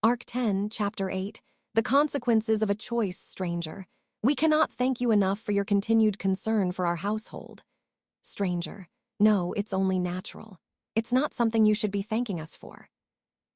Arc 10, Chapter 8, The Consequences of a Choice, Stranger. We cannot thank you enough for your continued concern for our household. Stranger. No, it's only natural. It's not something you should be thanking us for.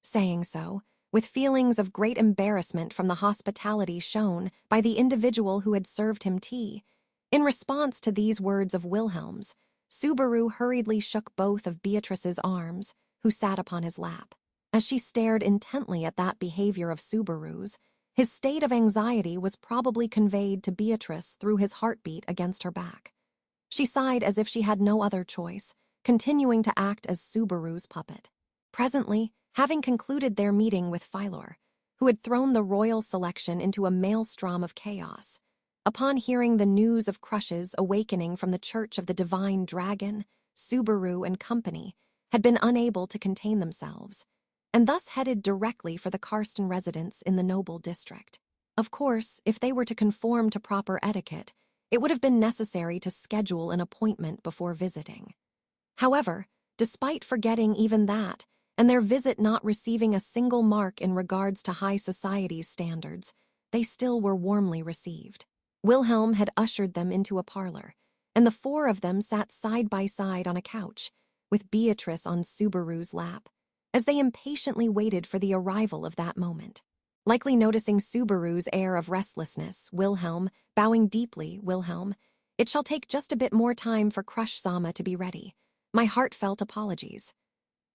Saying so, with feelings of great embarrassment from the hospitality shown by the individual who had served him tea. In response to these words of Wilhelm's, Subaru hurriedly shook both of Beatrice's arms, who sat upon his lap. As she stared intently at that behavior of Subaru's, his state of anxiety was probably conveyed to Beatrice through his heartbeat against her back. She sighed as if she had no other choice, continuing to act as Subaru's puppet. Presently, having concluded their meeting with Philor, who had thrown the royal selection into a maelstrom of chaos, upon hearing the news of Crush's awakening from the Church of the Divine Dragon, Subaru and company had been unable to contain themselves, and thus headed directly for the Karsten residence in the noble district. Of course, if they were to conform to proper etiquette, it would have been necessary to schedule an appointment before visiting. However, despite forgetting even that, and their visit not receiving a single mark in regards to high society's standards, they still were warmly received. Wilhelm had ushered them into a parlor, and the four of them sat side by side on a couch, with Beatrice on Subaru's lap, as they impatiently waited for the arrival of that moment. Likely noticing Subaru's air of restlessness, Wilhelm, bowing deeply, Wilhelm, it shall take just a bit more time for Crush-sama to be ready. My heartfelt apologies.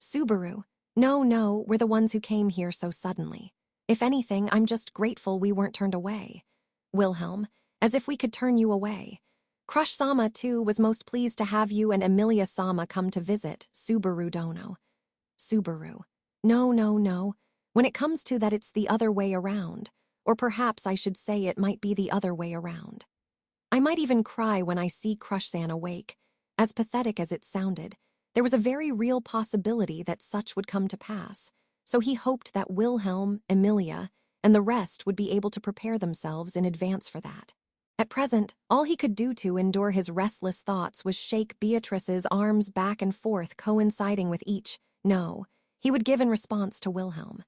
Subaru, no, we're the ones who came here so suddenly. If anything, I'm just grateful we weren't turned away. Wilhelm, as if we could turn you away. Crush-sama, too, was most pleased to have you and Emilia-sama come to visit, Subaru Dono. Subaru, no. When it comes to that, it's the other way around. Or perhaps I should say it might be the other way around. I might even cry when I see Crush-san awake. As pathetic as it sounded, there was a very real possibility that such would come to pass, so he hoped that Wilhelm, Emilia, and the rest would be able to prepare themselves in advance for that. At present, all he could do to endure his restless thoughts was shake Beatrice's arms back and forth, coinciding with each "no" he would give in response to Wilhelm.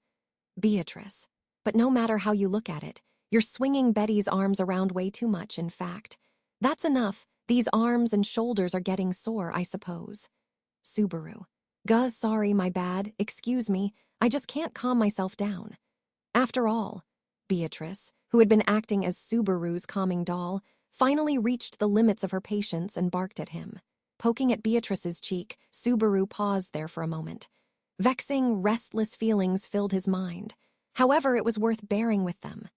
Beatrice. But no matter how you look at it, you're swinging Betty's arms around way too much, in fact. That's enough. These arms and shoulders are getting sore, I suppose. Subaru. Sorry, my bad. Excuse me. I just can't calm myself down. After all, Beatrice, who had been acting as Subaru's calming doll, finally reached the limits of her patience and barked at him. Poking at Beatrice's cheek, Subaru paused there for a moment. Vexing, restless feelings filled his mind. However, it was worth bearing with them.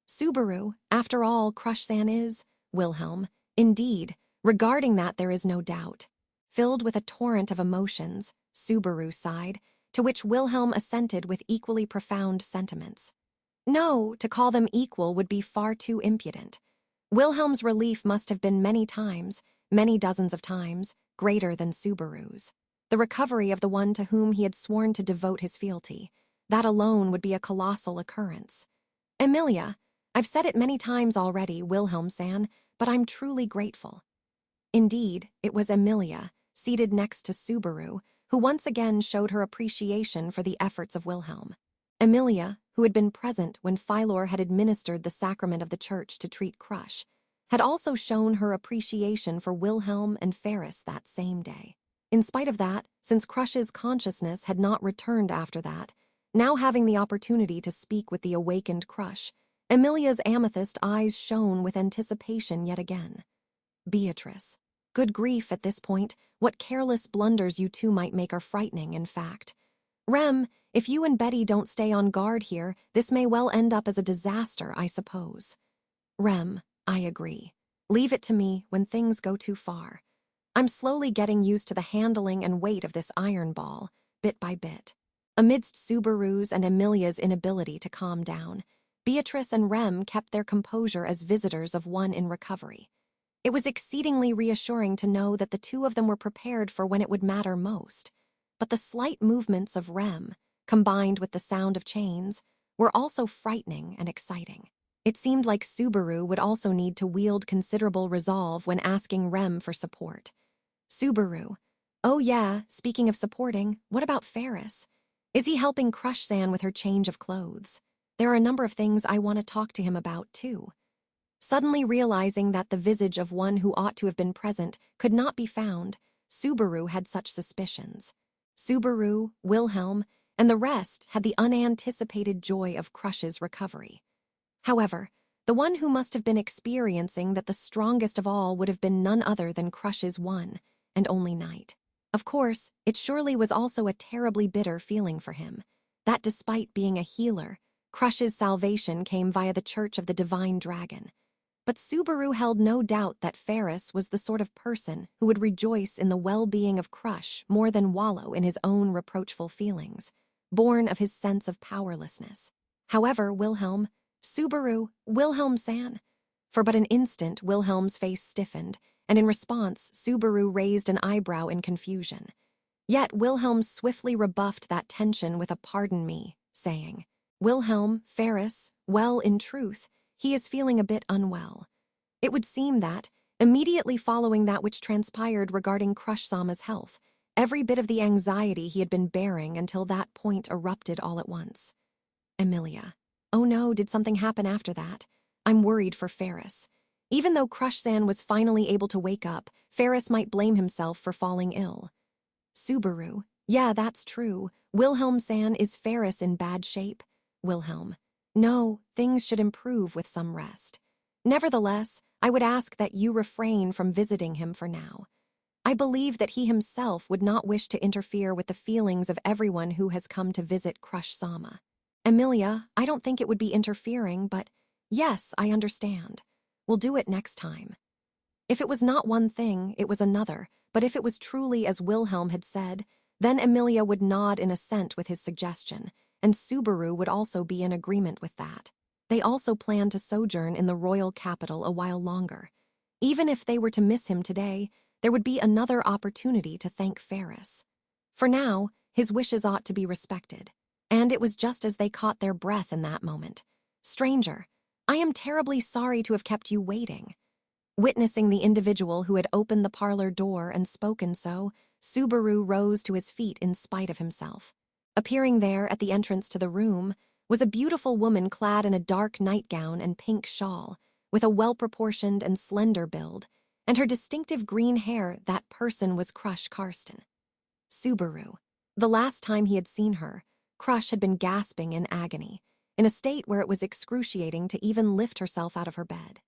Subaru, after all, Crush-san is, Wilhelm. Indeed, regarding that there is no doubt. Filled with a torrent of emotions, Subaru sighed, to which Wilhelm assented with equally profound sentiments. No, to call them equal would be far too impudent. Wilhelm's relief must have been many times, many dozens of times, greater than Subaru's. The recovery of the one to whom he had sworn to devote his fealty, that alone would be a colossal occurrence. Emilia, I've said it many times already, Wilhelm-san, but I'm truly grateful. Indeed, it was Emilia, seated next to Subaru, who once again showed her appreciation for the efforts of Wilhelm. Emilia, who had been present when Philor had administered the sacrament of the church to treat Crush, had also shown her appreciation for Wilhelm and Ferris that same day. In spite of that, since Crush's consciousness had not returned after that, now having the opportunity to speak with the awakened Crush, Emilia's amethyst eyes shone with anticipation yet again. Beatrice. Good grief, at this point, what careless blunders you two might make are frightening, in fact. Rem, if you and Betty don't stay on guard here, this may well end up as a disaster, I suppose. Rem, I agree. Leave it to me when things go too far. I'm slowly getting used to the handling and weight of this iron ball, bit by bit. Amidst Subaru's and Emilia's inability to calm down, Beatrice and Rem kept their composure as visitors of one in recovery. It was exceedingly reassuring to know that the two of them were prepared for when it would matter most. But the slight movements of Rem, combined with the sound of chains, were also frightening and exciting. It seemed like Subaru would also need to wield considerable resolve when asking Rem for support. Subaru. Oh yeah, speaking of supporting, what about Ferris? Is he helping Crush-san with her change of clothes? There are a number of things I want to talk to him about, too. Suddenly realizing that the visage of one who ought to have been present could not be found, Subaru had such suspicions. Subaru, Wilhelm, and the rest had the unanticipated joy of Crush's recovery. However, the one who must have been experiencing that the strongest of all would have been none other than Crush's one and only knight. Of course, it surely was also a terribly bitter feeling for him, that despite being a healer, Crush's salvation came via the Church of the Divine Dragon. But Subaru held no doubt that Ferris was the sort of person who would rejoice in the well-being of Crush more than wallow in his own reproachful feelings, born of his sense of powerlessness. However, Subaru, Wilhelm-san. For but an instant, Wilhelm's face stiffened, and in response, Subaru raised an eyebrow in confusion. Yet Wilhelm swiftly rebuffed that tension with a "pardon me," saying, "Wilhelm, Ferris, well, in truth, he is feeling a bit unwell." It would seem that, immediately following that which transpired regarding Crush-sama's health, every bit of the anxiety he had been bearing until that point erupted all at once. Emilia. Oh no, did something happen after that? I'm worried for Ferris. Even though Crush-san was finally able to wake up, Ferris might blame himself for falling ill. Subaru. Yeah, that's true. Wilhelm-san, is Ferris in bad shape? Wilhelm. No, things should improve with some rest. Nevertheless, I would ask that you refrain from visiting him for now. I believe that he himself would not wish to interfere with the feelings of everyone who has come to visit Crush-sama. Emilia, I don't think it would be interfering, but yes, I understand. We'll do it next time. If it was not one thing, it was another, but if it was truly as Wilhelm had said, then Emilia would nod in assent with his suggestion, and Subaru would also be in agreement with that. They also planned to sojourn in the royal capital a while longer. Even if they were to miss him today, there would be another opportunity to thank Ferris. For now, his wishes ought to be respected. And it was just as they caught their breath in that moment. Stranger, I am terribly sorry to have kept you waiting. Witnessing the individual who had opened the parlor door and spoken so, Subaru rose to his feet in spite of himself. Appearing there at the entrance to the room was a beautiful woman clad in a dark nightgown and pink shawl, with a well-proportioned and slender build, and her distinctive green hair. That person was Crush Karsten. Subaru. The last time he had seen her, Crush had been gasping in agony, in a state where it was excruciating to even lift herself out of her bed.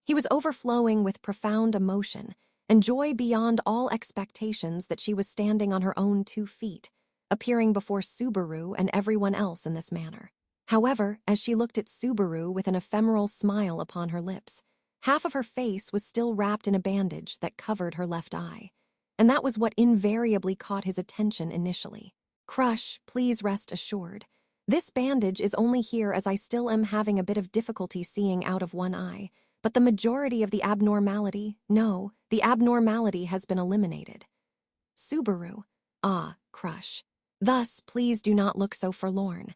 He was overflowing with profound emotion and joy beyond all expectations that she was standing on her own 2 feet, appearing before Subaru and everyone else in this manner. However, as she looked at Subaru with an ephemeral smile upon her lips, half of her face was still wrapped in a bandage that covered her left eye, and that was what invariably caught his attention initially. Crush, please rest assured. This bandage is only here as I still am having a bit of difficulty seeing out of one eye, but the majority of the abnormality has been eliminated. Subaru. Ah, Crush. Thus, please do not look so forlorn.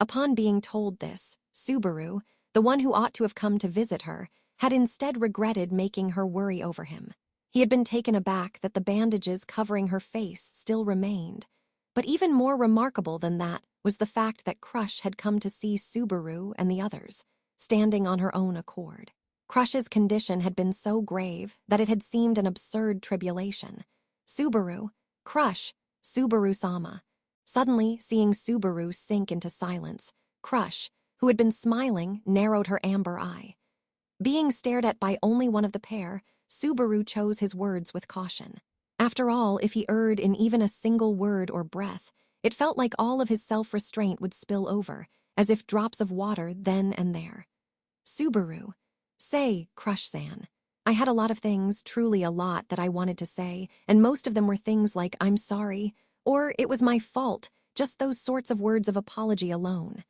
Upon being told this, Subaru, the one who ought to have come to visit her, had instead regretted making her worry over him. He had been taken aback that the bandages covering her face still remained. But even more remarkable than that was the fact that Crush had come to see Subaru and the others, standing on her own accord. Crush's condition had been so grave that it had seemed an absurd tribulation. Subaru, Crush, Subaru-sama. Suddenly, seeing Subaru sink into silence, Crush, who had been smiling, narrowed her amber eye. Being stared at by only one of the pair, Subaru chose his words with caution. After all, if he erred in even a single word or breath, it felt like all of his self-restraint would spill over, as if drops of water then and there. Subaru. Say, Crush-san. I had a lot of things, truly a lot, that I wanted to say, and most of them were things like I'm sorry, or it was my fault, just those sorts of words of apology alone.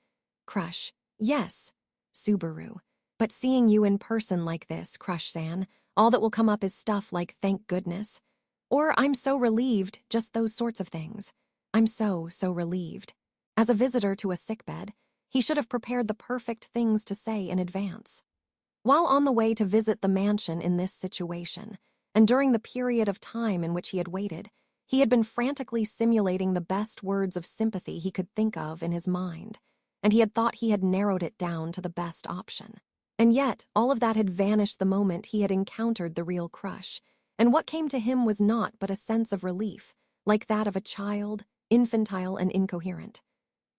Crush. Yes. Subaru. But seeing you in person like this, Crush-san, all that will come up is stuff like thank goodness. Or I'm so relieved, just those sorts of things. I'm so relieved. As a visitor to a sickbed, he should have prepared the perfect things to say in advance. While on the way to visit the mansion in this situation, and during the period of time in which he had waited, He had been frantically simulating the best words of sympathy he could think of in his mind, and he had thought he had narrowed it down to the best option. And yet, all of that had vanished the moment he had encountered the real crush, and what came to him was naught but a sense of relief, like that of a child, infantile and incoherent.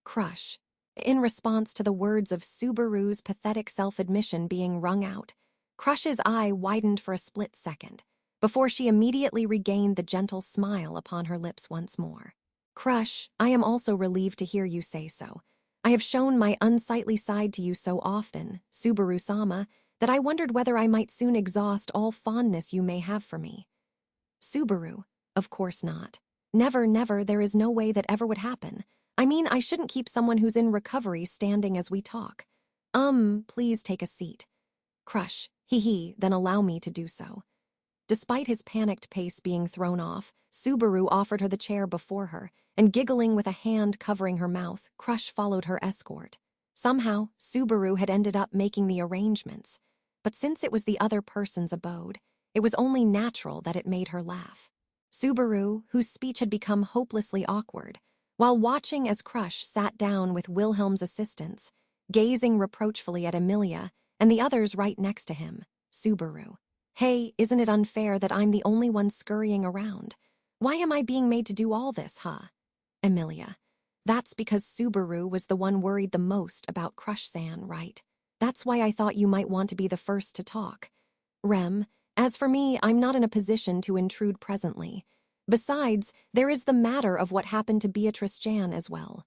Crush. In response to the words of Subaru's pathetic self-admission being wrung out, Crush's eye widened for a split second, before she immediately regained the gentle smile upon her lips once more. Crush, I am also relieved to hear you say so. I have shown my unsightly side to you so often, Subaru-sama, that I wondered whether I might soon exhaust all fondness you may have for me. Subaru, of course not. Never, never, there is no way that ever would happen. I mean, I shouldn't keep someone who's in recovery standing as we talk. Please take a seat. Crush, then allow me to do so. Despite his panicked pace being thrown off, Subaru offered her the chair before her, and giggling with a hand covering her mouth, Crush followed her escort. Somehow, Subaru had ended up making the arrangements, but since it was the other person's abode, it was only natural that it made her laugh. Subaru, whose speech had become hopelessly awkward, while watching as Crush sat down with Wilhelm's assistants, gazing reproachfully at Emilia and the others right next to him, Subaru. Hey, isn't it unfair that I'm the only one scurrying around? Why am I being made to do all this, huh? Emilia. That's because Subaru was the one worried the most about Crush-san, right? That's why I thought you might want to be the first to talk. Rem, as for me, I'm not in a position to intrude presently. Besides, there is the matter of what happened to Beatrice Jan as well.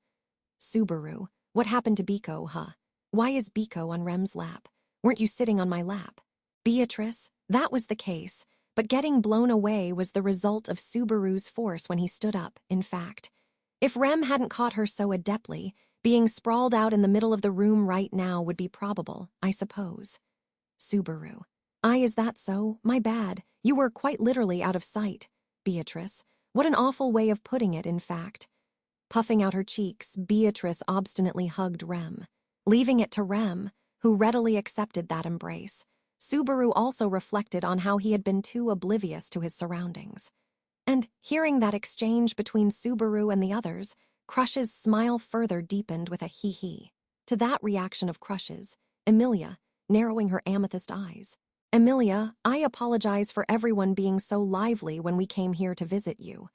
Subaru, what happened to Biko, huh? Why is Biko on Rem's lap? Weren't you sitting on my lap? Beatrice, that was the case, but getting blown away was the result of Subaru's force when he stood up, in fact. If Rem hadn't caught her so adeptly, being sprawled out in the middle of the room right now would be probable, I suppose. Subaru. Is that so? My bad. You were quite literally out of sight. Beatrice. What an awful way of putting it, in fact. Puffing out her cheeks, Beatrice obstinately hugged Rem, leaving it to Rem, who readily accepted that embrace. Subaru also reflected on how he had been too oblivious to his surroundings. And, hearing that exchange between Subaru and the others, Crush's smile further deepened with a hee-hee. To that reaction of Crush's, Emilia, narrowing her amethyst eyes. Emilia, I apologize for everyone being so lively when we came here to visit you.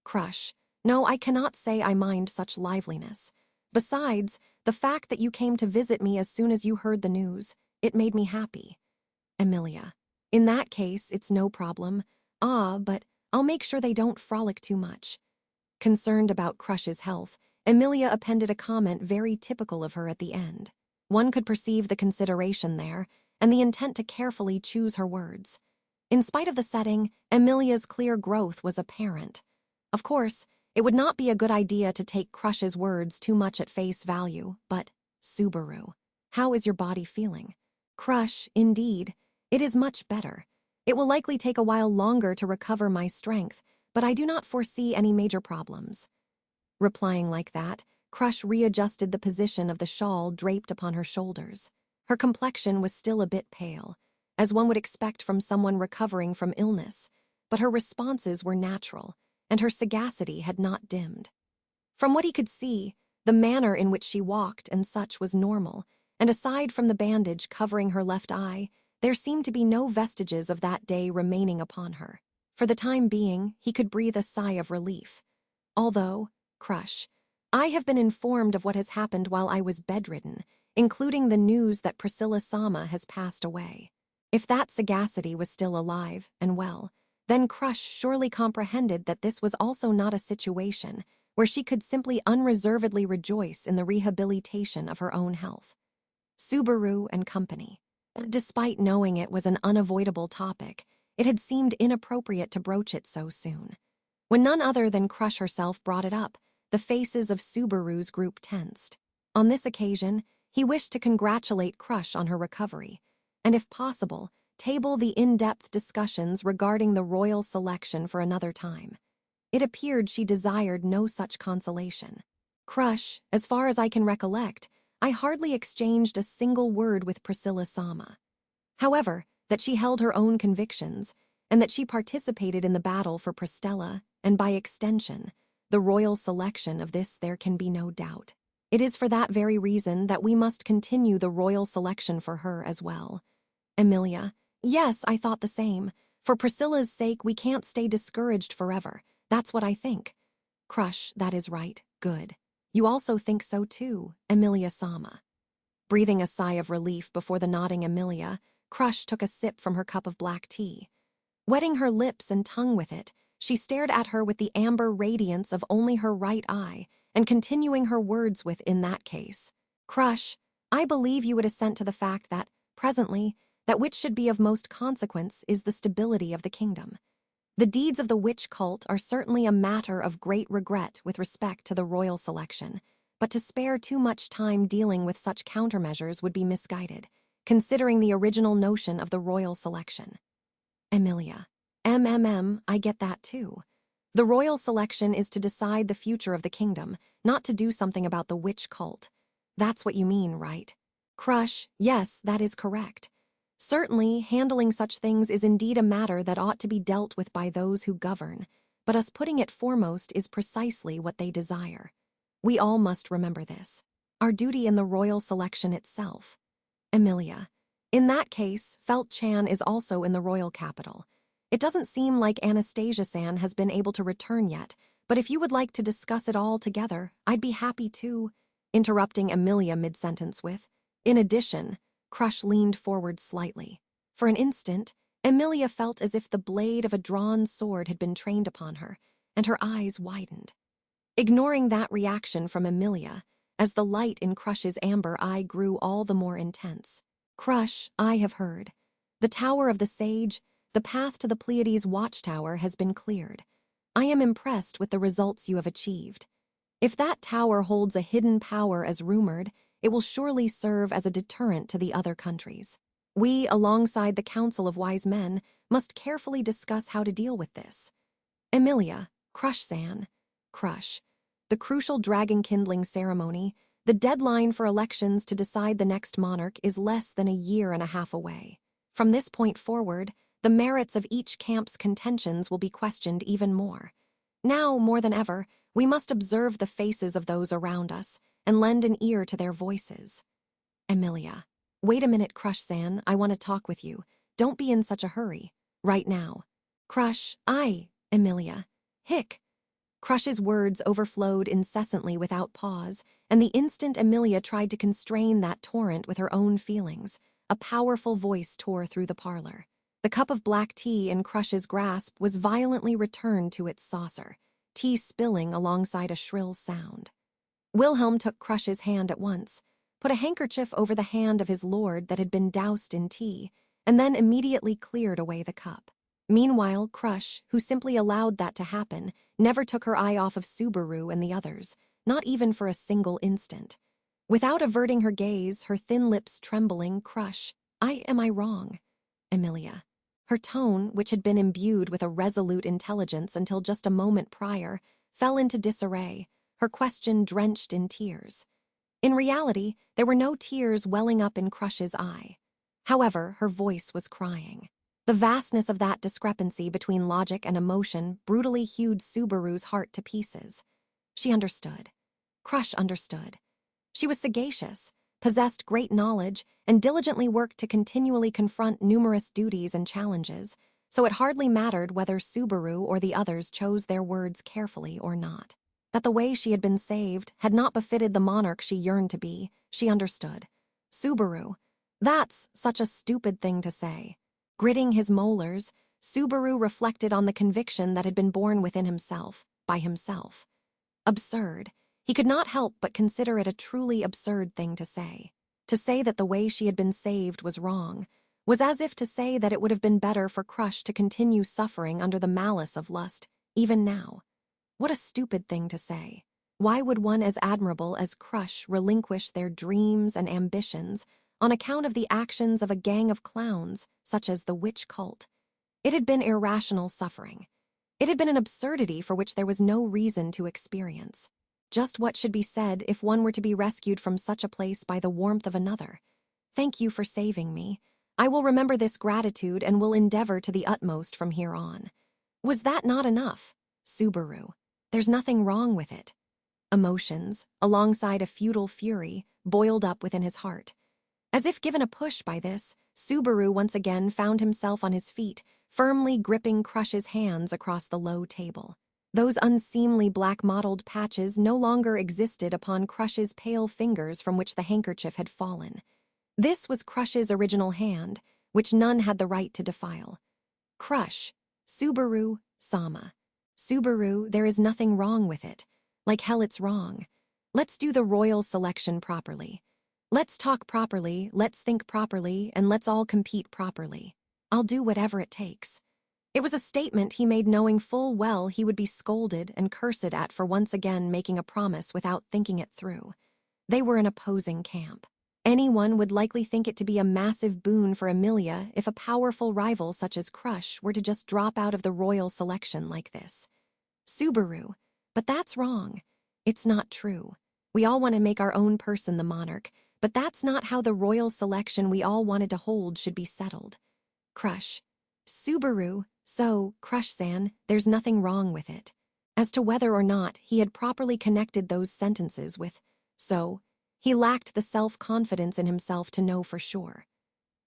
Crush, no, I cannot say I mind such liveliness. Besides, the fact that you came to visit me as soon as you heard the news, it made me happy. Emilia, in that case, it's no problem. But I'll make sure they don't frolic too much. Concerned about Crush's health, Emilia appended a comment very typical of her at the end. One could perceive the consideration there, and the intent to carefully choose her words. In spite of the setting, Emilia's clear growth was apparent. Of course, it would not be a good idea to take Crush's words too much at face value, but, Subaru, how is your body feeling? Crush, indeed. It is much better. It will likely take a while longer to recover my strength, but I do not foresee any major problems. Replying like that, Crush readjusted the position of the shawl draped upon her shoulders. Her complexion was still a bit pale, as one would expect from someone recovering from illness, but her responses were natural, and her sagacity had not dimmed. From what he could see, the manner in which she walked and such was normal, and aside from the bandage covering her left eye, there seemed to be no vestiges of that day remaining upon her. For the time being, he could breathe a sigh of relief. Although, Crush, I have been informed of what has happened while I was bedridden, including the news that Priscilla-sama has passed away. If that sagacity was still alive and well, then Crush surely comprehended that this was also not a situation where she could simply unreservedly rejoice in the rehabilitation of her own health. Subaru and company. Despite knowing it was an unavoidable topic, it had seemed inappropriate to broach it so soon. When none other than Crush herself brought it up, the faces of Subaru's group tensed. On this occasion, he wished to congratulate Crush on her recovery, and if possible, table the in-depth discussions regarding the royal selection for another time. It appeared she desired no such consolation. Crush, as far as I can recollect, I hardly exchanged a single word with Priscilla-sama. However, that she held her own convictions, and that she participated in the battle for Pristella, and by extension, the royal selection of this there can be no doubt. It is for that very reason that we must continue the royal selection for her as well. Emilia, yes, I thought the same. For Priscilla's sake, we can't stay discouraged forever. That's what I think. Crush, that is right. Good. You also think so too, Emilia Sama. Breathing a sigh of relief before the nodding Emilia, Crush took a sip from her cup of black tea. Wetting her lips and tongue with it, she stared at her with the amber radiance of only her right eye, and continuing her words with, in that case. Crush, I believe you would assent to the fact that, presently, that which should be of most consequence is the stability of the kingdom. The deeds of the witch cult are certainly a matter of great regret with respect to the royal selection, but to spare too much time dealing with such countermeasures would be misguided, considering the original notion of the royal selection. Emilia. I get that too. The royal selection is to decide the future of the kingdom, not to do something about the witch cult. That's what you mean, right? Crush, yes, that is correct. Certainly, handling such things is indeed a matter that ought to be dealt with by those who govern, but us putting it foremost is precisely what they desire. We all must remember this. Our duty in the royal selection itself. Emilia. In that case, Felt-chan is also in the royal capital. It doesn't seem like Anastasia-san has been able to return yet, but if you would like to discuss it all together, I'd be happy to, interrupting Emilia mid-sentence with, in addition. Crush leaned forward slightly. For an instant, Emilia felt as if the blade of a drawn sword had been trained upon her, and her eyes widened. Ignoring that reaction from Emilia, as the light in Crush's amber eye grew all the more intense. Crush, I have heard. The Tower of the Sage, the path to the Pleiades watchtower has been cleared. I am impressed with the results you have achieved. If that tower holds a hidden power as rumored, it will surely serve as a deterrent to the other countries. We, alongside the Council of Wise Men, must carefully discuss how to deal with this. Emilia, Crush-san. Crush. The crucial dragon-kindling ceremony, the deadline for elections to decide the next monarch is less than a year and a half away. From this point forward, the merits of each camp's contentions will be questioned even more. Now, more than ever, we must observe the faces of those around us and lend an ear to their voices. Emilia. Wait a minute, Crush-san, I want to talk with you. Don't be in such a hurry. Right now. Crush, Emilia. Hick. Crush's words overflowed incessantly without pause, and the instant Emilia tried to constrain that torrent with her own feelings, a powerful voice tore through the parlor. The cup of black tea in Crush's grasp was violently returned to its saucer, tea spilling alongside a shrill sound. Wilhelm took Crush's hand at once, put a handkerchief over the hand of his lord that had been doused in tea, and then immediately cleared away the cup. Meanwhile, Crush, who simply allowed that to happen, never took her eye off of Subaru and the others, not even for a single instant. Without averting her gaze, her thin lips trembling, Crush, am I wrong? Emilia. Her tone, which had been imbued with a resolute intelligence until just a moment prior, fell into disarray, her question drenched in tears. In reality, there were no tears welling up in Crush's eye. However, her voice was crying. The vastness of that discrepancy between logic and emotion brutally hewed Subaru's heart to pieces. She understood. Crush understood. She was sagacious, possessed great knowledge, and diligently worked to continually confront numerous duties and challenges, so it hardly mattered whether Subaru or the others chose their words carefully or not. That the way she had been saved had not befitted the monarch she yearned to be, she understood. Subaru. That's such a stupid thing to say. Gritting his molars, Subaru reflected on the conviction that had been born within himself, by himself. Absurd. He could not help but consider it a truly absurd thing to say. To say that the way she had been saved was wrong, was as if to say that it would have been better for Crush to continue suffering under the malice of lust, even now. What a stupid thing to say. Why would one as admirable as Crush relinquish their dreams and ambitions on account of the actions of a gang of clowns, such as the witch cult? It had been irrational suffering. It had been an absurdity for which there was no reason to experience. Just what should be said if one were to be rescued from such a place by the warmth of another. Thank you for saving me. I will remember this gratitude and will endeavor to the utmost from here on. Was that not enough? Subaru. There's nothing wrong with it. Emotions, alongside a futile fury, boiled up within his heart. As if given a push by this, Subaru once again found himself on his feet, firmly gripping Crush's hands across the low table. Those unseemly black-mottled patches no longer existed upon Crush's pale fingers from which the handkerchief had fallen. This was Crush's original hand, which none had the right to defile. Crush, Subaru, Sama. Subaru, there is nothing wrong with it. Like hell it's wrong. Let's do the royal selection properly. Let's talk properly, let's think properly, and let's all compete properly. I'll do whatever it takes. It was a statement he made knowing full well he would be scolded and cursed at for once again making a promise without thinking it through. They were an opposing camp. Anyone would likely think it to be a massive boon for Emilia if a powerful rival such as Crush were to just drop out of the royal selection like this. Subaru, but that's wrong. It's not true. We all want to make our own person the monarch, but that's not how the royal selection we all wanted to hold should be settled. Crush. Subaru, so, Crush-san, there's nothing wrong with it. As to whether or not he had properly connected those sentences with so, he lacked the self-confidence in himself to know for sure.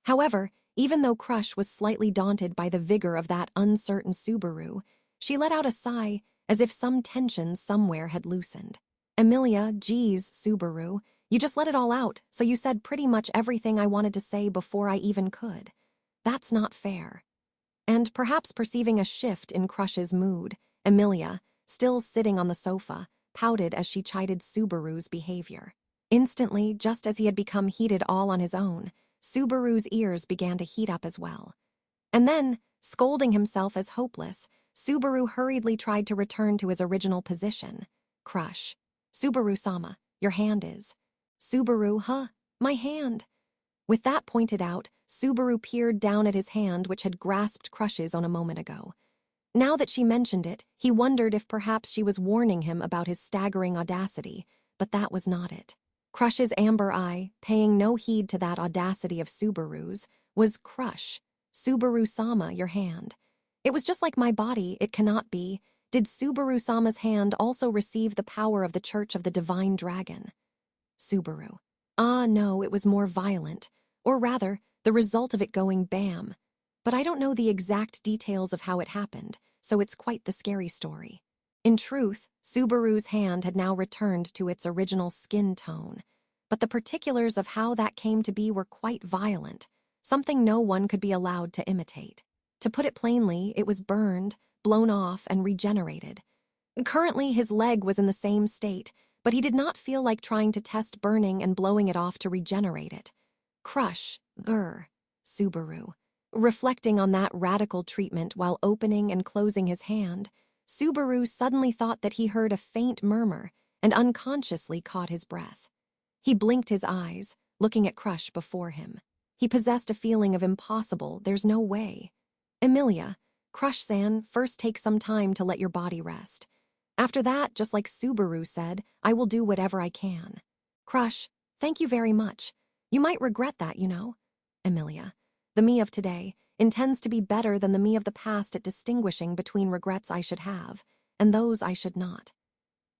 However, even though Crush was slightly daunted by the vigor of that uncertain Subaru, she let out a sigh as if some tension somewhere had loosened. Emilia, geez, Subaru, you just let it all out, so you said pretty much everything I wanted to say before I even could. That's not fair. And perhaps perceiving a shift in Crush's mood, Emilia, still sitting on the sofa, pouted as she chided Subaru's behavior. Instantly, just as he had become heated all on his own, Subaru's ears began to heat up as well. And then, scolding himself as hopeless, Subaru hurriedly tried to return to his original position. Crush. Subaru-sama, your hand is. Subaru, huh? My hand. With that pointed out, Subaru peered down at his hand which had grasped Crush's on a moment ago. Now that she mentioned it, he wondered if perhaps she was warning him about his staggering audacity, but that was not it. Crush's amber eye, paying no heed to that audacity of Subaru's, was Crush. Subaru-sama, your hand. It was just like my body, it cannot be. Did Subaru-sama's hand also receive the power of the Church of the Divine Dragon? Subaru. Ah, no, it was more violent. Or rather, the result of it going bam. But I don't know the exact details of how it happened, so it's quite the scary story. In truth, Subaru's hand had now returned to its original skin tone, but the particulars of how that came to be were quite violent, something no one could be allowed to imitate. To put it plainly, it was burned, blown off, and regenerated. Currently, his leg was in the same state, but he did not feel like trying to test burning and blowing it off to regenerate it. Crush, Subaru. Reflecting on that radical treatment while opening and closing his hand, Subaru suddenly thought that he heard a faint murmur and unconsciously caught his breath. He blinked his eyes, looking at Crush before him. He possessed a feeling of impossible, there's no way. Emilia, Crush-san, first take some time to let your body rest. After that, just like Subaru said, I will do whatever I can. Crush, thank you very much. You might regret that, you know. Emilia, the me of today intends to be better than the me of the past at distinguishing between regrets I should have and those I should not.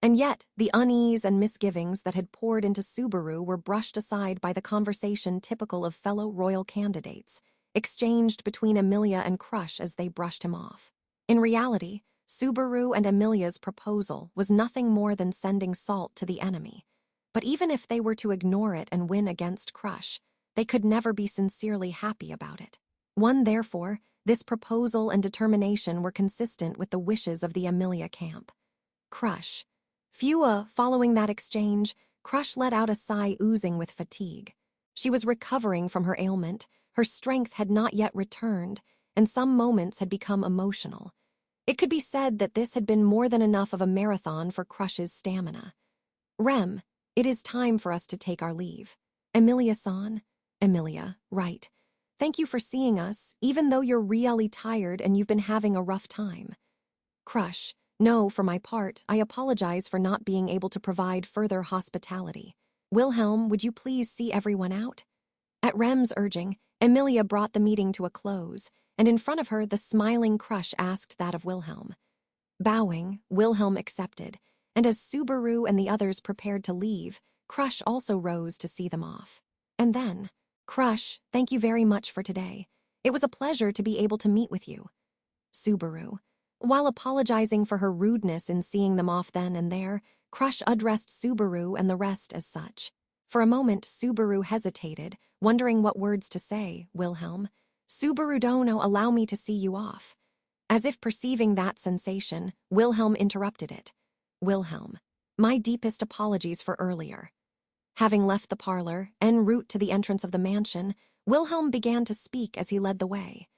And yet, the unease and misgivings that had poured into Subaru were brushed aside by the conversation typical of fellow royal candidates, exchanged between Emilia and Crush as they brushed him off. In reality, Subaru and Emilia's proposal was nothing more than sending salt to the enemy. But even if they were to ignore it and win against Crush, they could never be sincerely happy about it. Therefore, this proposal and determination were consistent with the wishes of the Emilia camp. Crush. Following that exchange, Crush let out a sigh oozing with fatigue. She was recovering from her ailment, her strength had not yet returned, and some moments had become emotional. It could be said that this had been more than enough of a marathon for Crush's stamina. Rem, it is time for us to take our leave. Emilia-san? Emilia, right. Thank you for seeing us, even though you're really tired and you've been having a rough time. Crush, no, for my part, I apologize for not being able to provide further hospitality. Wilhelm, would you please see everyone out? At Rem's urging, Emilia brought the meeting to a close, and in front of her the smiling Crush asked that of Wilhelm. Bowing, Wilhelm accepted, and as Subaru and the others prepared to leave, Crush also rose to see them off. And then, Crush, thank you very much for today. It was a pleasure to be able to meet with you. Subaru. While apologizing for her rudeness in seeing them off then and there, Crush addressed Subaru and the rest as such. For a moment, Subaru hesitated, wondering what words to say. Wilhelm. Subaru dono, allow me to see you off. As if perceiving that sensation, Wilhelm interrupted it. Wilhelm. My deepest apologies for earlier. Having left the parlor, en route to the entrance of the mansion, Wilhelm began to speak as he led the way.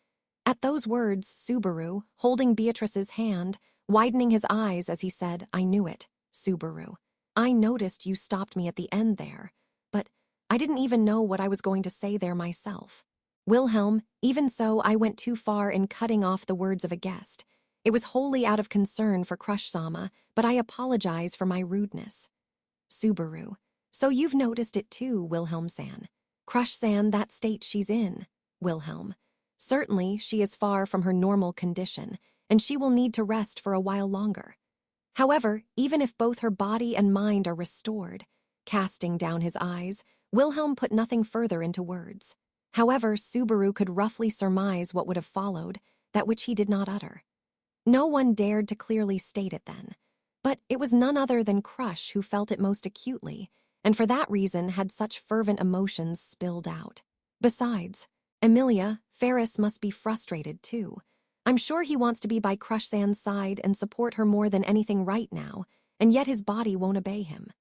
At those words, Subaru, holding Beatrice's hand, widening his eyes as he said, I knew it, Subaru. I noticed you stopped me at the end there, but I didn't even know what I was going to say there myself. Wilhelm, even so, I went too far in cutting off the words of a guest. It was wholly out of concern for Crush-sama, but I apologize for my rudeness. Subaru. So you've noticed it too, Wilhelm-san. Crush-san, that state she's in. Wilhelm. Certainly, she is far from her normal condition, and she will need to rest for a while longer. However, even if both her body and mind are restored, casting down his eyes, Wilhelm put nothing further into words. However, Subaru could roughly surmise what would have followed, that which he did not utter. No one dared to clearly state it then, but it was none other than Crush who felt it most acutely, and for that reason had such fervent emotions spilled out. Besides, Emilia, Ferris must be frustrated too. I'm sure he wants to be by Crush-san's side and support her more than anything right now, and yet his body won't obey him.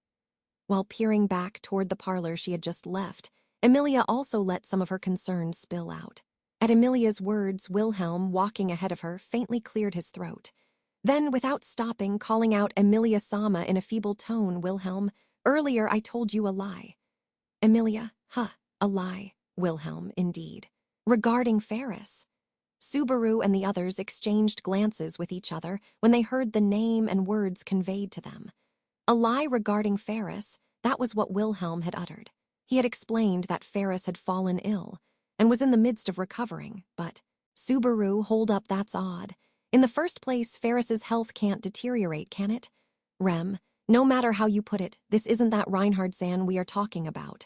While peering back toward the parlor she had just left, Emilia also let some of her concerns spill out. At Emilia's words, Wilhelm, walking ahead of her, faintly cleared his throat. Then, without stopping, calling out Emilia-sama in a feeble tone, Wilhelm, earlier I told you a lie. Emilia, a lie. Wilhelm, indeed. Regarding Ferris. Subaru and the others exchanged glances with each other when they heard the name and words conveyed to them. A lie regarding Ferris, that was what Wilhelm had uttered. He had explained that Ferris had fallen ill and was in the midst of recovering, but Subaru, hold up, that's odd. In the first place, Ferris's health can't deteriorate, can it? Rem, no matter how you put it, this isn't that Reinhard-san we are talking about.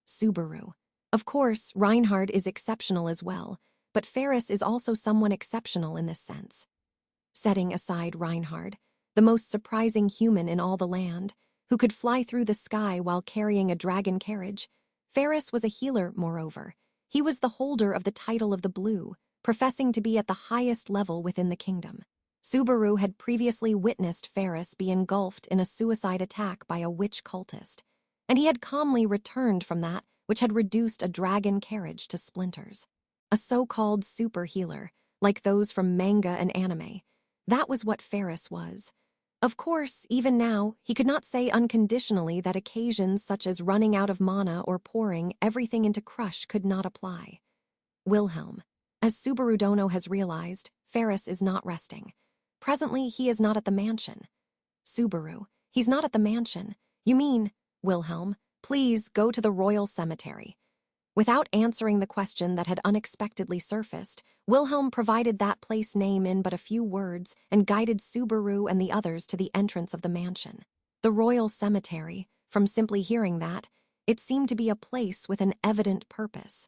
Subaru. Of course, Reinhard is exceptional as well, but Ferris is also someone exceptional in this sense. Setting aside Reinhard, the most surprising human in all the land, who could fly through the sky while carrying a dragon carriage, Ferris was a healer, moreover. He was the holder of the title of the Blue, professing to be at the highest level within the kingdom. Subaru had previously witnessed Ferris be engulfed in a suicide attack by a witch cultist, and he had calmly returned from that which had reduced a dragon carriage to splinters. A so-called super healer, like those from manga and anime. That was what Ferris was. Of course, even now, he could not say unconditionally that occasions such as running out of mana or pouring everything into Crush could not apply. Wilhelm. As Subaru Dono has realized, Ferris is not resting. Presently, he is not at the mansion. Subaru. He's not at the mansion. You mean, Wilhelm, please go to the royal cemetery. Without answering the question that had unexpectedly surfaced, Wilhelm provided that place name in but a few words and guided Subaru and the others to the entrance of the mansion. The royal cemetery, from simply hearing that, it seemed to be a place with an evident purpose.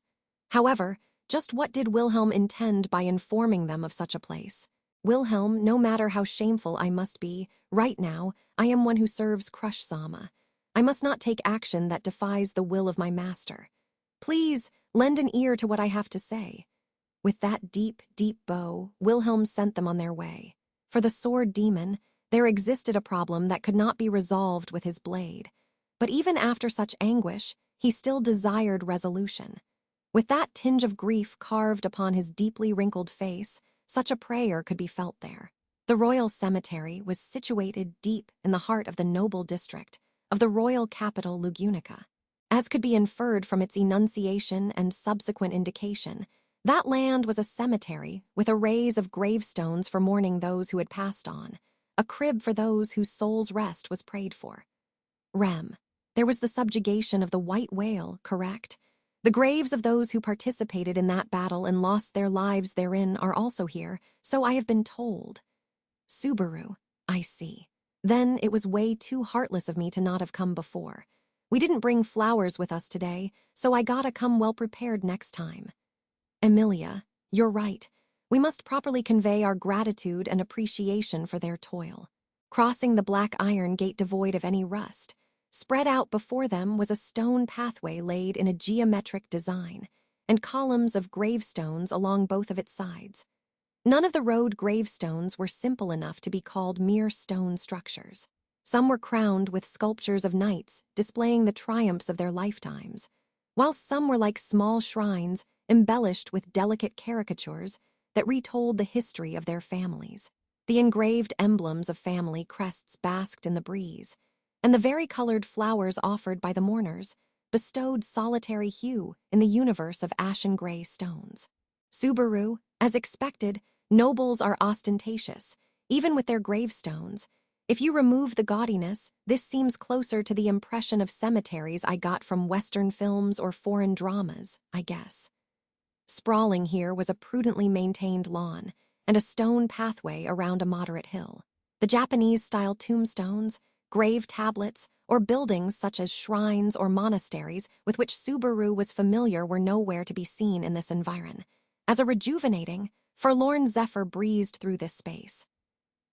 However, just what did Wilhelm intend by informing them of such a place? Wilhelm, no matter how shameful I must be, right now, I am one who serves Crush-sama. I must not take action that defies the will of my master. Please, lend an ear to what I have to say. With that deep, deep bow, Wilhelm sent them on their way. For the sword demon, there existed a problem that could not be resolved with his blade. But even after such anguish, he still desired resolution. With that tinge of grief carved upon his deeply wrinkled face, such a prayer could be felt there. The royal cemetery was situated deep in the heart of the noble district of the royal capital Lugunica. As could be inferred from its enunciation and subsequent indication, that land was a cemetery with arrays of gravestones for mourning those who had passed on, a crib for those whose soul's rest was prayed for. Rem. There was the subjugation of the white whale, correct? The graves of those who participated in that battle and lost their lives therein are also here, so I have been told. Subaru, I see. Then it was way too heartless of me to not have come before. We didn't bring flowers with us today, so I gotta come well prepared next time. Emilia, you're right. We must properly convey our gratitude and appreciation for their toil. Crossing the black iron gate devoid of any rust, spread out before them was a stone pathway laid in a geometric design, and columns of gravestones along both of its sides. None of the road gravestones were simple enough to be called mere stone structures. Some were crowned with sculptures of knights displaying the triumphs of their lifetimes, while some were like small shrines embellished with delicate caricatures that retold the history of their families. The engraved emblems of family crests basked in the breeze, and the varicolored flowers offered by the mourners bestowed solitary hue in the universe of ashen gray stones. Subaru, as expected, nobles are ostentatious, even with their gravestones. If you remove the gaudiness, this seems closer to the impression of cemeteries I got from Western films or foreign dramas, I guess. Sprawling here was a prudently maintained lawn and a stone pathway around a moderate hill. The Japanese-style tombstones, grave tablets, or buildings such as shrines or monasteries with which Subaru was familiar were nowhere to be seen in this environ. As a rejuvenating, forlorn zephyr breezed through this space.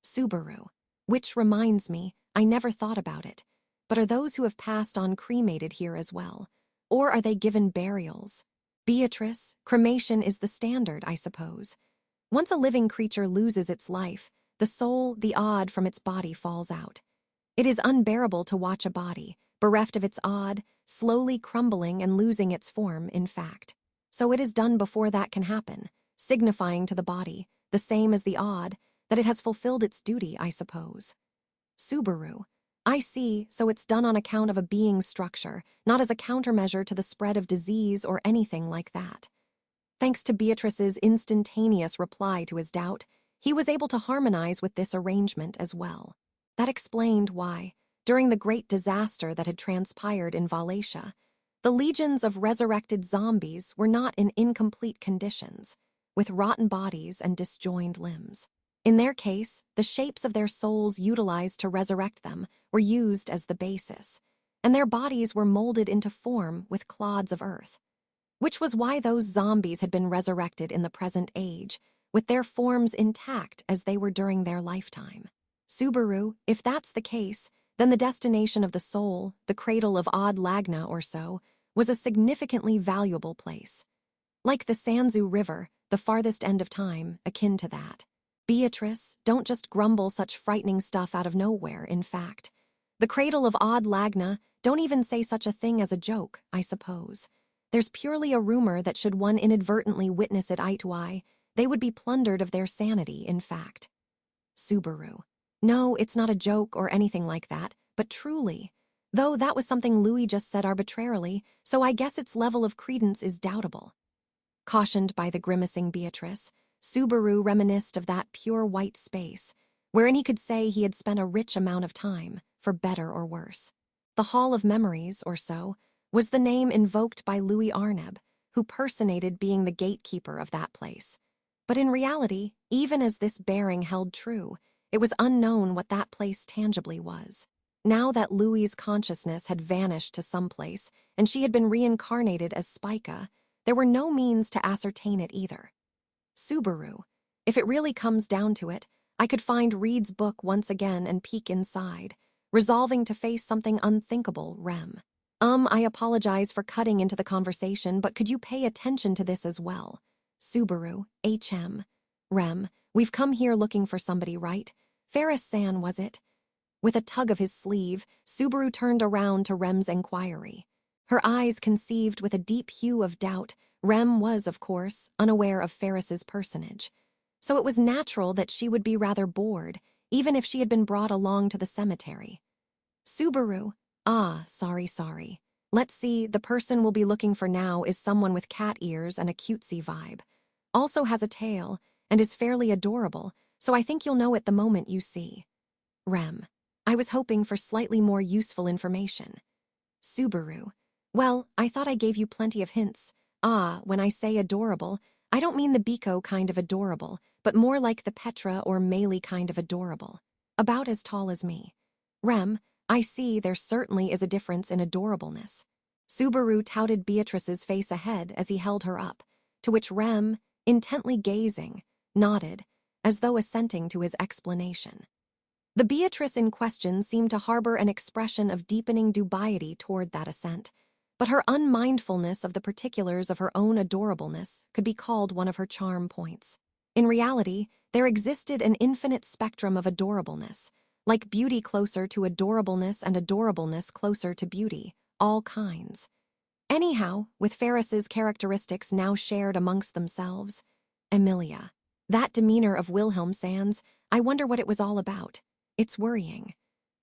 Subaru. Which reminds me, I never thought about it. But are those who have passed on cremated here as well? Or are they given burials? Beatrice, cremation is the standard, I suppose. Once a living creature loses its life, the soul, the odd from its body falls out. It is unbearable to watch a body, bereft of its odd, slowly crumbling and losing its form, in fact. So it is done before that can happen, signifying to the body, the same as the odd, that it has fulfilled its duty, I suppose. Subaru. I see, so it's done on account of a being's structure, not as a countermeasure to the spread of disease or anything like that. Thanks to Beatrice's instantaneous reply to his doubt, he was able to harmonize with this arrangement as well. That explained why, during the great disaster that had transpired in Wallachia, the legions of resurrected zombies were not in incomplete conditions, with rotten bodies and disjoined limbs. In their case, the shapes of their souls utilized to resurrect them were used as the basis, and their bodies were molded into form with clods of earth. Which was why those zombies had been resurrected in the present age, with their forms intact as they were during their lifetime. Subaru, if that's the case, then the destination of the soul, the cradle of Odd Lagna or so, was a significantly valuable place. Like the Sanzu River, the farthest end of time, akin to that. Beatrice, don't just grumble such frightening stuff out of nowhere, in fact. The cradle of Odd Lagna, don't even say such a thing as a joke, I suppose. There's purely a rumor that should one inadvertently witness it eye to eye, they would be plundered of their sanity, in fact. Subaru. No, it's not a joke or anything like that, but truly. Though that was something Louis just said arbitrarily, so I guess its level of credence is doubtable. Cautioned by the grimacing Beatrice, Subaru reminisced of that pure white space, wherein he could say he had spent a rich amount of time, for better or worse. The Hall of Memories, or so, was the name invoked by Louis Arneb, who personated being the gatekeeper of that place. But in reality, even as this bearing held true, it was unknown what that place tangibly was. Now that Louis's consciousness had vanished to some place, and she had been reincarnated as Spica, there were no means to ascertain it either. Subaru. If it really comes down to it, I could find Reed's book once again and peek inside, resolving to face something unthinkable, Rem. I apologize for cutting into the conversation, but could you pay attention to this as well? Subaru, HM. Rem, we've come here looking for somebody, right? Ferris-san, was it? With a tug of his sleeve, Subaru turned around to Rem's inquiry. Her eyes conceived with a deep hue of doubt. Rem was, of course, unaware of Ferris's personage. So it was natural that she would be rather bored, even if she had been brought along to the cemetery. Subaru. Sorry. Let's see, the person we'll be looking for now is someone with cat ears and a cutesy vibe. Also has a tail, and is fairly adorable, so I think you'll know it the moment you see. Rem. I was hoping for slightly more useful information. Subaru. Well, I thought I gave you plenty of hints. When I say adorable, I don't mean the Biko kind of adorable, but more like the Petra or Meili kind of adorable. About as tall as me. Rem, I see there certainly is a difference in adorableness. Subaru touted Beatrice's face ahead as he held her up, to which Rem, intently gazing, nodded, as though assenting to his explanation. The Beatrice in question seemed to harbor an expression of deepening dubiety toward that assent, but her unmindfulness of the particulars of her own adorableness could be called one of her charm points. In reality, there existed an infinite spectrum of adorableness, like beauty closer to adorableness and adorableness closer to beauty, all kinds. Anyhow, with Ferris's characteristics now shared amongst themselves, Emilia, that demeanor of Wilhelm Sand's, I wonder what it was all about. It's worrying.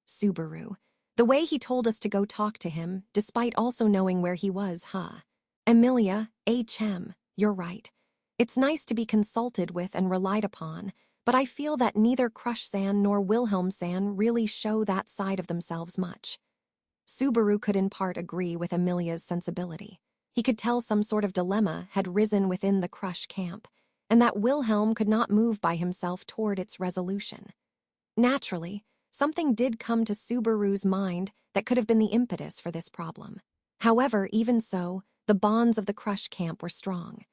Subaru, the way he told us to go talk to him, despite also knowing where he was, huh? Emilia, H.M., you're right. It's nice to be consulted with and relied upon, but I feel that neither Crush-san nor Wilhelm-san really show that side of themselves much. Subaru could in part agree with Emilia's sensibility. He could tell some sort of dilemma had risen within the Crush camp, and that Wilhelm could not move by himself toward its resolution. Naturally, something did come to Subaru's mind that could have been the impetus for this problem. However, even so, the bonds of the Crush camp were strong.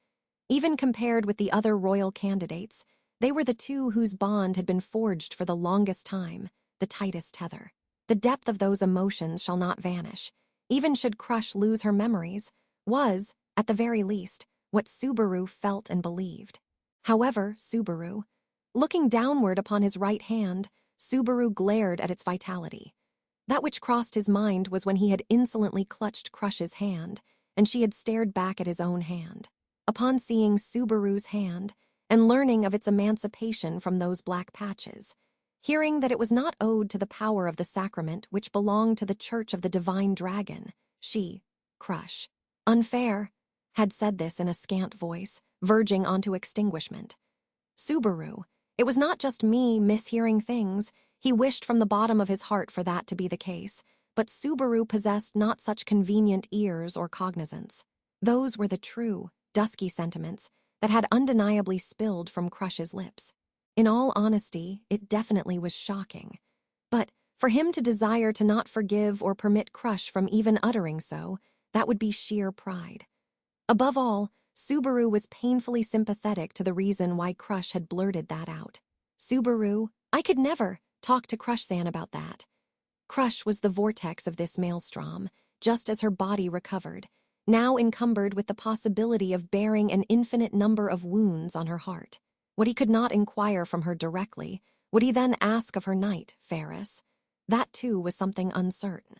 Even compared with the other royal candidates, they were the two whose bond had been forged for the longest time, the tightest tether. The depth of those emotions shall not vanish, even should Crush lose her memories, was, at the very least, what Subaru felt and believed. However, Subaru, looking downward upon his right hand, Subaru glared at its vitality. That which crossed his mind was when he had insolently clutched Crush's hand, and she had stared back at his own hand. Upon seeing Subaru's hand, and learning of its emancipation from those black patches, hearing that it was not owed to the power of the sacrament which belonged to the Church of the Divine Dragon, she, Crush, unfair, had said this in a scant voice, verging onto extinguishment. Subaru, it was not just me mishearing things. He wished from the bottom of his heart for that to be the case, but Subaru possessed not such convenient ears or cognizance. Those were the true, dusky sentiments that had undeniably spilled from Crush's lips. In all honesty, it definitely was shocking. But for him to desire to not forgive or permit Crush from even uttering so, that would be sheer pride. Above all, Subaru was painfully sympathetic to the reason why Crush had blurted that out. Subaru, I could never talk to Crush-san about that. Crush was the vortex of this maelstrom, just as her body recovered, now encumbered with the possibility of bearing an infinite number of wounds on her heart. What he could not inquire from her directly, would he then ask of her knight, Ferris? That too was something uncertain.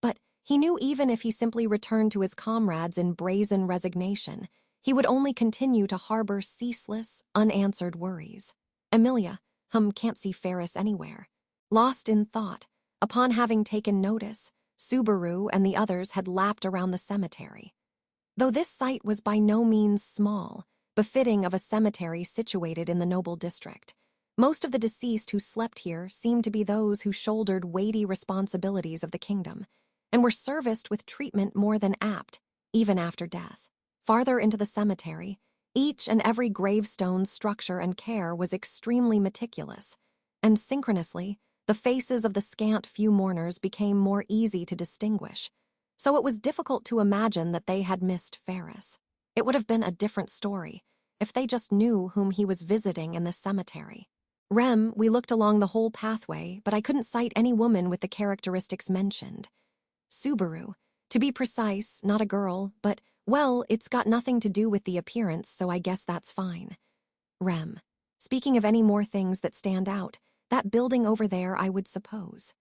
But he knew even if he simply returned to his comrades in brazen resignation, he would only continue to harbor ceaseless, unanswered worries. Emilia, can't see Ferris anywhere. Lost in thought, upon having taken notice, Subaru and the others had lapped around the cemetery. Though this site was by no means small, befitting of a cemetery situated in the noble district, most of the deceased who slept here seemed to be those who shouldered weighty responsibilities of the kingdom, and were serviced with treatment more than apt, even after death. Farther into the cemetery, each and every gravestone's structure and care was extremely meticulous, and synchronously, the faces of the scant few mourners became more easy to distinguish, so it was difficult to imagine that they had missed Ferris. It would have been a different story if they just knew whom he was visiting in the cemetery. Rem, we looked along the whole pathway, but I couldn't cite any woman with the characteristics mentioned. Subaru, to be precise, not a girl, but, well, it's got nothing to do with the appearance, so I guess that's fine. Rem, speaking of any more things that stand out, that building over there, I would suppose.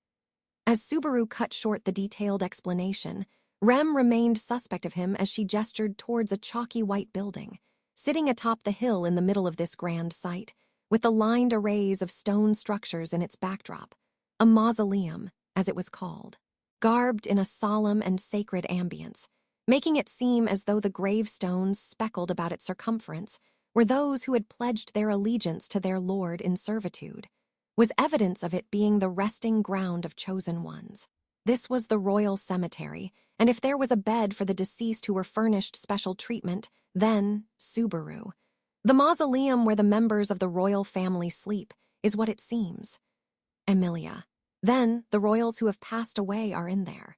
As Subaru cut short the detailed explanation, Rem remained suspect of him as she gestured towards a chalky white building, sitting atop the hill in the middle of this grand site, with the lined arrays of stone structures in its backdrop, a mausoleum, as it was called, garbed in a solemn and sacred ambience, making it seem as though the gravestones speckled about its circumference were those who had pledged their allegiance to their lord in servitude, was evidence of it being the resting ground of chosen ones. This was the royal cemetery, and if there was a bed for the deceased who were furnished special treatment, then, Subaru, The mausoleum where the members of the royal family sleep is what it seems. Emilia. Then, the royals who have passed away are in there.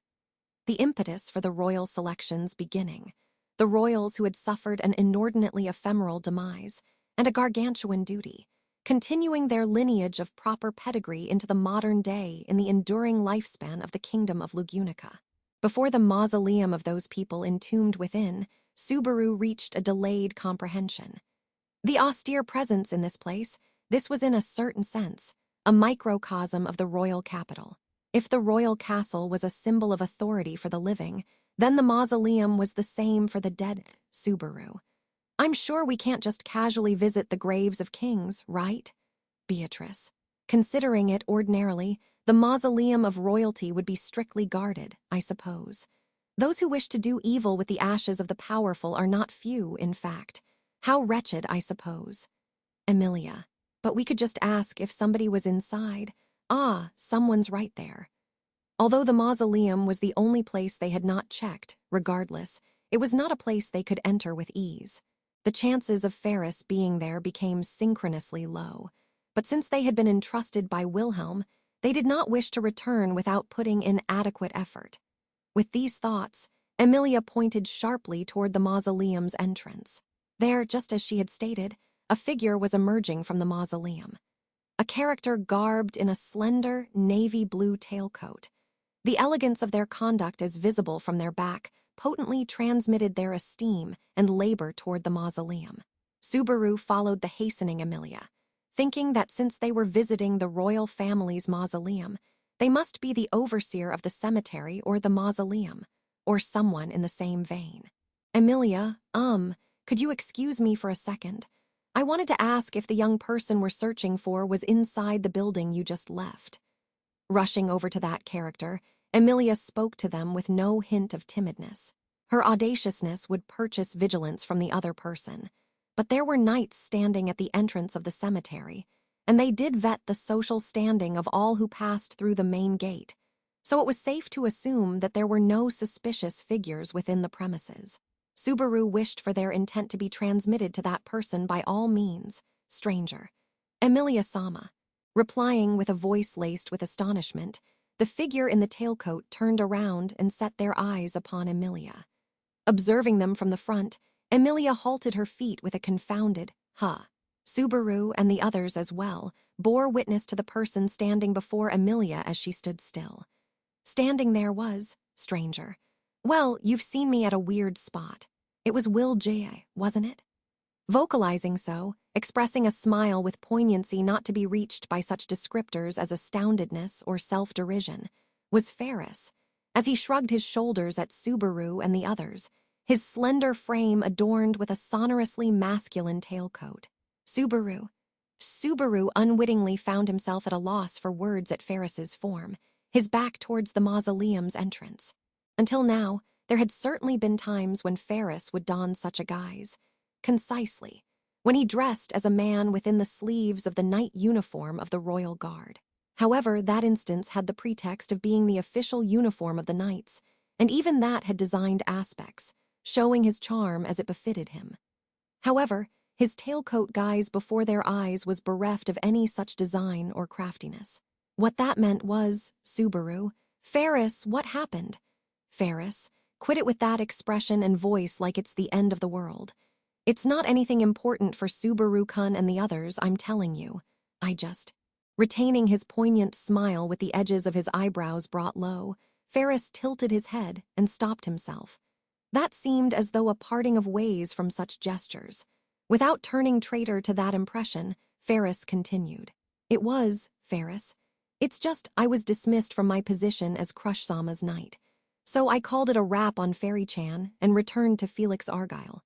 The impetus for the royal selections beginning. The royals who had suffered an inordinately ephemeral demise and a gargantuan duty, continuing their lineage of proper pedigree into the modern day in the enduring lifespan of the kingdom of Lugunica. Before the mausoleum of those people entombed within, Subaru reached a delayed comprehension. The austere presence in this place, this was in a certain sense, a microcosm of the royal capital. If the royal castle was a symbol of authority for the living, then the mausoleum was the same for the dead. Subaru. I'm sure we can't just casually visit the graves of kings, right? Beatrice. Considering it ordinarily, the mausoleum of royalty would be strictly guarded, I suppose. Those who wish to do evil with the ashes of the powerful are not few, in fact. How wretched, I suppose. Emilia. But we could just ask if somebody was inside. Ah, someone's right there. Although the mausoleum was the only place they had not checked, regardless, it was not a place they could enter with ease. The chances of Ferris being there became synchronously low. But since they had been entrusted by Wilhelm, they did not wish to return without putting in adequate effort. With these thoughts, Emilia pointed sharply toward the mausoleum's entrance. There, just as she had stated, a figure was emerging from the mausoleum. A character garbed in a slender, navy blue tailcoat. The elegance of their conduct as visible from their back potently transmitted their esteem and labor toward the mausoleum. Subaru followed the hastening Emilia, thinking that since they were visiting the royal family's mausoleum, they must be the overseer of the cemetery or the mausoleum, or someone in the same vein. Emilia, could you excuse me for a second? I wanted to ask if the young person we're searching for was inside the building you just left. Rushing over to that character, Emilia spoke to them with no hint of timidness. Her audaciousness would purchase vigilance from the other person. But there were knights standing at the entrance of the cemetery, and they did vet the social standing of all who passed through the main gate, so it was safe to assume that there were no suspicious figures within the premises. Subaru wished for their intent to be transmitted to that person by all means. Stranger. Emilia-sama. Replying with a voice laced with astonishment, the figure in the tailcoat turned around and set their eyes upon Emilia. Observing them from the front, Emilia halted her feet with a confounded, huh. Subaru and the others as well bore witness to the person standing before Emilia as she stood still. Standing there was, stranger. Well, you've seen me at a weird spot. It was Will J., wasn't it? Vocalizing so, expressing a smile with poignancy not to be reached by such descriptors as astoundedness or self-derision, was Ferris, as he shrugged his shoulders at Subaru and the others, his slender frame adorned with a sonorously masculine tailcoat. Subaru unwittingly found himself at a loss for words at Ferris's form, his back towards the mausoleum's entrance. Until now, there had certainly been times when Ferris would don such a guise, concisely, when he dressed as a man within the sleeves of the knight uniform of the Royal Guard. However, that instance had the pretext of being the official uniform of the knights, and even that had designed aspects, showing his charm as it befitted him. However, his tailcoat guise before their eyes was bereft of any such design or craftiness. What that meant was, Subaru, Ferris, what happened? Ferris, quit it with that expression and voice like it's the end of the world. It's not anything important for Subaru-kun and the others, I'm telling you. Retaining his poignant smile with the edges of his eyebrows brought low, Ferris tilted his head and stopped himself. That seemed as though a parting of ways from such gestures. Without turning traitor to that impression, Ferris continued. It was, Ferris. It's just I was dismissed from my position as Crush Sama's knight. So I called it a wrap on Fairy-chan and returned to Felix Argyle.